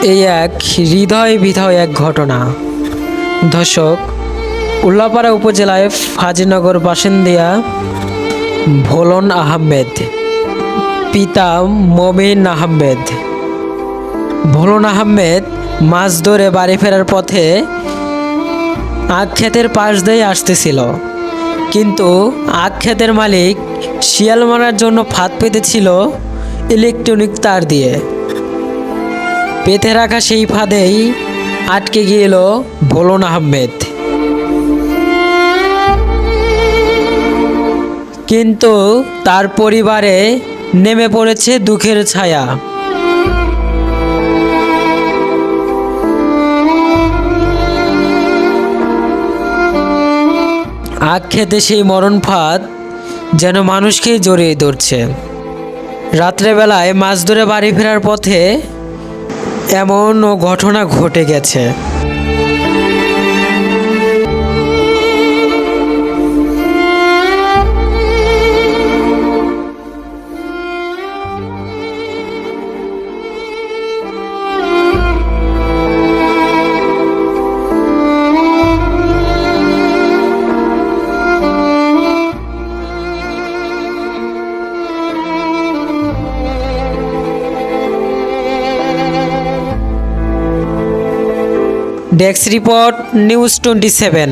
এই এক হৃদয় বিধয় এক ঘটনা। দর্শক, উল্লাপাড়া উপজেলায় ফাজিনগর বাসিন্দা ভোলন আহমেদ, পিতা মমিন আহমেদ। ভোলন আহমেদ মাছ ধরে বাড়ি ফেরার পথে আখ ক্ষেতের পাশ দিয়ে আসতেছিল, কিন্তু আখ ক্ষেতের মালিক শিয়াল মারার জন্য ফাঁদ পেতেছিল ইলেকট্রনিক তার দিয়ে। পেতে রাখা সেই ফাঁদেই আটকে গিয়েল ভোলন আহমেদ। কিন্তু তার পরিবারে নেমে পড়েছে দুঃখের ছায়া। আখ খেতে সেই মরণ ফাঁদ যেন মানুষকেই জড়িয়ে ধরছে। রাত্রেবেলায় মাছ ধরে বাড়ি ফেরার পথে এমন ঘটনা ঘটে গেছে। Desk report, news 27।